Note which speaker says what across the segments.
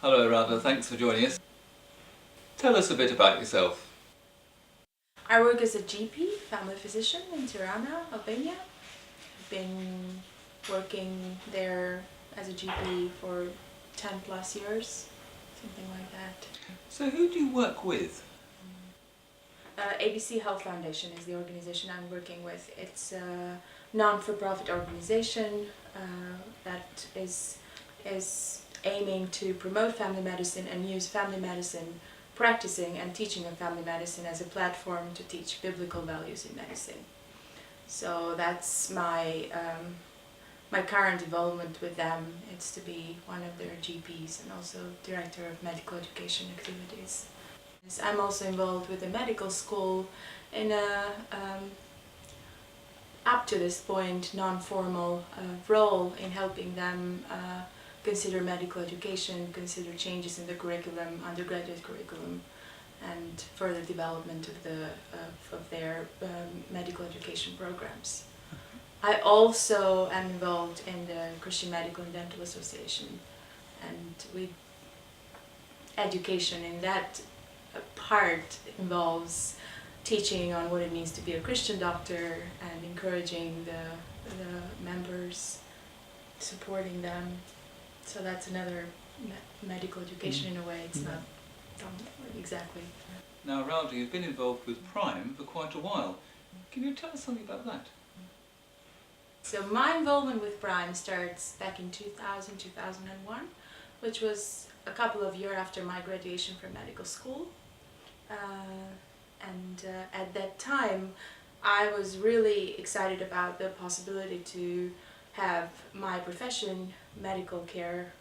Speaker 1: Hello Eralda, thanks for joining us. Tell us a bit about yourself.
Speaker 2: I work as a GP, family physician in Tirane, Albania. I've been working there as a GP for 10 plus years, something like that.
Speaker 1: So who do you work with?
Speaker 2: ABC Health Foundation is the organization I'm working with. It's a non-for-profit organization that is aiming to promote family medicine and use family medicine, practicing and teaching of family medicine as a platform to teach biblical values in medicine. So that's my my current involvement with them. It's to be one of their GPs and also director of medical education activities. I'm also involved with the medical school in a up to this point non-formal role in helping them consider medical education, consider changes in the curriculum, undergraduate curriculum, and further development of their medical education programs. I also am involved in the Christian Medical and Dental Association, and with education in that part involves teaching on what it means to be a Christian doctor and encouraging the members, supporting them. So that's another medical education in a way. It's not exactly.
Speaker 1: Now Eralda, you've been involved with PRIME for quite a while. Can you tell us something about that?
Speaker 2: So my involvement with PRIME starts back in 2000, 2001, which was a couple of years after my graduation from medical school. At that time, I was really excited about the possibility to have my profession, medical care,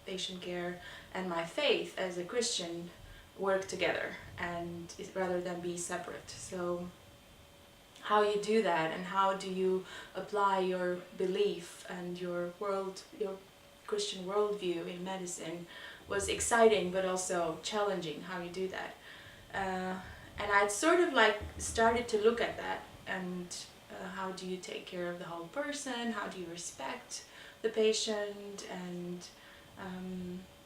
Speaker 2: patient care, and my faith as a Christian work together, and rather than be separate. So how you do that and how do you apply your belief and your Christian worldview in medicine was exciting but also challenging, how you do that. And I'd sort of like started to look at that and how do you take care of the whole person, how do you respect the patient, and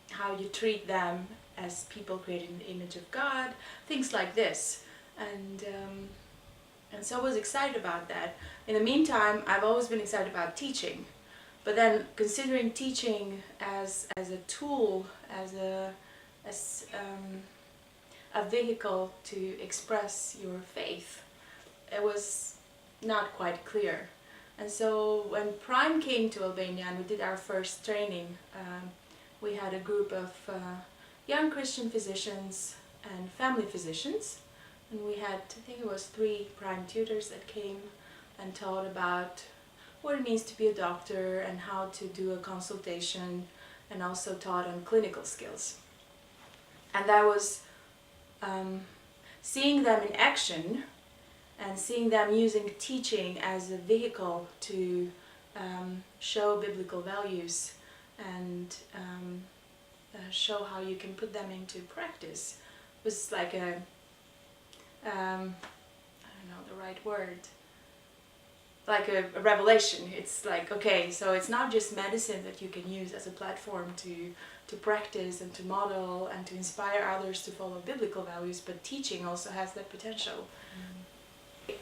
Speaker 2: how you treat them as people created in the image of God, things like this. And so I was excited about that. In the meantime, I've always been excited about teaching, but then considering teaching as a tool, as a vehicle to express your faith, it was not quite clear. And so when PRIME came to Albania and we did our first training, we had a group of young Christian physicians and family physicians, and we had, I think it was 3 PRIME tutors that came and taught about what it means to be a doctor and how to do a consultation, and also taught on clinical skills. And that was seeing them in action and seeing them using teaching as a vehicle to show biblical values and show how you can put them into practice was like a I don't know the right word, like a revelation. It's like, okay, so it's not just medicine that you can use as a platform to practice and to model and to inspire others to follow biblical values, but teaching also has that potential.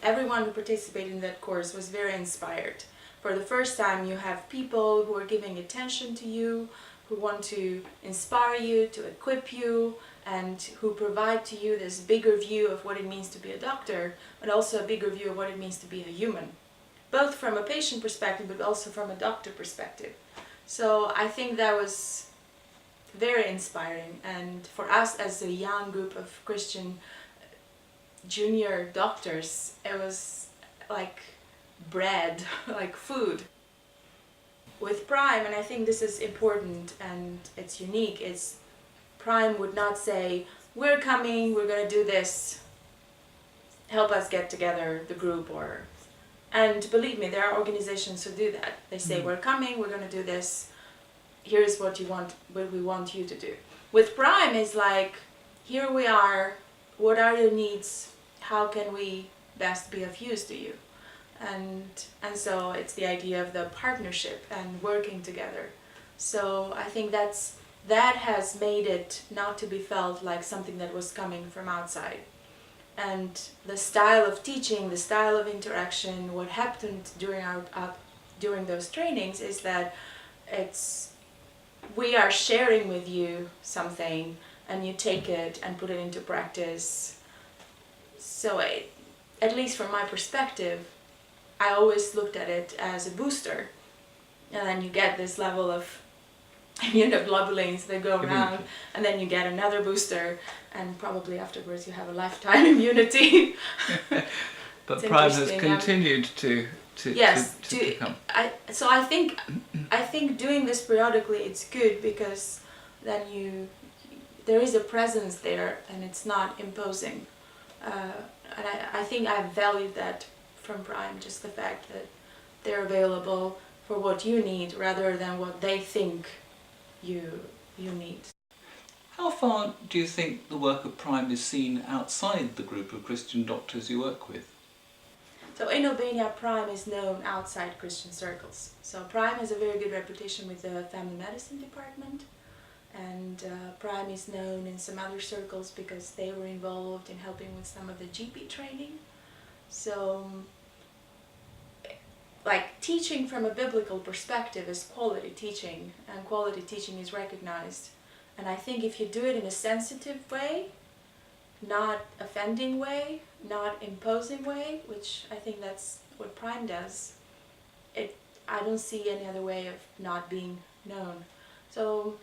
Speaker 2: Everyone who participated in that course was very inspired. For the first time, you have people who are giving attention to you, who want to inspire you, to equip you, and who provide to you this bigger view of what it means to be a doctor, but also a bigger view of what it means to be a human, both from a patient perspective, but also from a doctor perspective. So I think that was very inspiring, and for us as a young group of Christian junior doctors, it was like bread, like food. With PRIME, and I think this is important and it's unique, is PRIME would not say, we're coming, we're going to do this, help us get together, the group, or... And believe me, there are organizations who do that. They say, we're coming, we're going to do this, here's what we want you to do. With PRIME, it's like, here we are, what are your needs, how can we best be of use to you? And so it's the idea of the partnership and working together. So I think that's that has made it not to be felt like something that was coming from outside. And the style of teaching, the style of interaction, what happened during those trainings is that we are sharing with you something, and you take it and put it into practice. So at least from my perspective, I always looked at it as a booster, and then you get this level of immunoglobulins that go around, and then you get another booster, and probably afterwards you have a lifetime immunity.
Speaker 1: But PRIME has continued to become.
Speaker 2: So I think doing this periodically, it's good, because then there is a presence there and it's not imposing. And I think I valued that from PRIME, just the fact that they're available for what you need rather than what they think you need.
Speaker 1: How far do you think the work of PRIME is seen outside the group of Christian doctors you work with?
Speaker 2: So in Albania, PRIME is known outside Christian circles. So PRIME has a very good reputation with the family medicine department, and PRIME is known in some other circles because they were involved in helping with some of the GP training. So, like, teaching from a biblical perspective is quality teaching, and quality teaching is recognized. And I think if you do it in a sensitive way, not offending way, not imposing way, which I think that's what PRIME does, I don't see any other way of not being known. So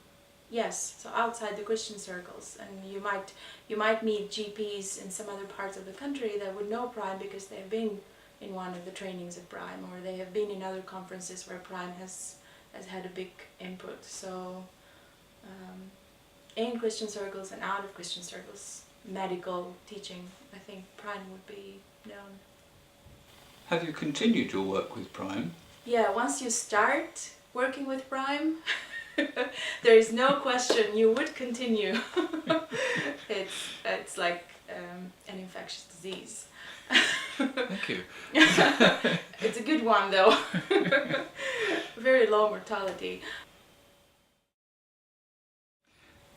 Speaker 2: yes, so outside the Christian circles, and you might meet GPs in some other parts of the country that would know PRIME because they've been in one of the trainings of PRIME, or they have been in other conferences where PRIME has had a big input. So in Christian circles and out of Christian circles, medical teaching, I think PRIME would be known.
Speaker 1: Have you continued your work with PRIME?
Speaker 2: Yeah, once you start working with PRIME, there is no question you would continue. It's like an infectious disease.
Speaker 1: Thank you.
Speaker 2: It's a good one though. Very low mortality.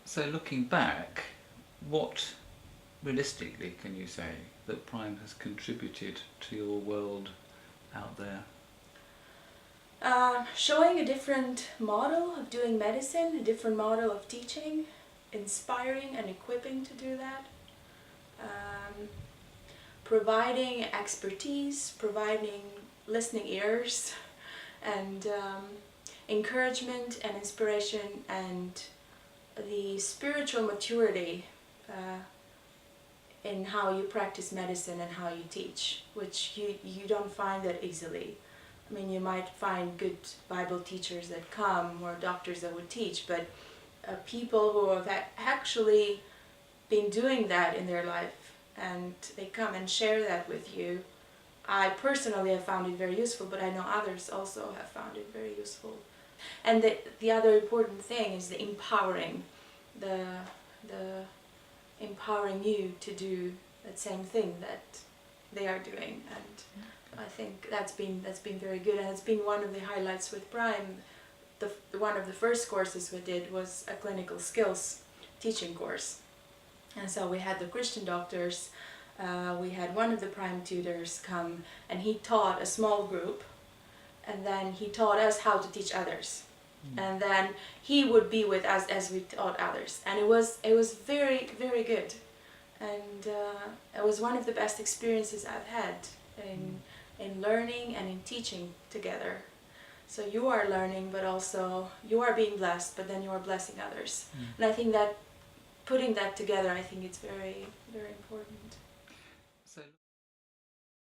Speaker 1: So looking back, what realistically can you say that PRIME has contributed to your world out there?
Speaker 2: Showing a different model of doing medicine, a different model of teaching, inspiring and equipping to do that. Providing expertise, providing listening ears, and encouragement and inspiration, and the spiritual maturity in how you practice medicine and how you teach, which you don't find that easily. I mean, you might find good Bible teachers that come, or doctors that would teach, but people who have actually been doing that in their life, and they come and share that with you. I personally have found it very useful, but I know others also have found it very useful. And the other important thing is the empowering, the empowering you to do that same thing that they are doing, and I think that's been very good, and it's been one of the highlights with PRIME. One of the first courses we did was a clinical skills teaching course, and so we had the Christian doctors. We had one of the PRIME tutors come, and he taught a small group, and then he taught us how to teach others. And then he would be with us as we taught others, and it was very, very good, and it was one of the best experiences I've had in learning and in teaching together. So you are learning, but also you are being blessed, but then you are blessing others. And I think that putting that together, I think it's very, very important.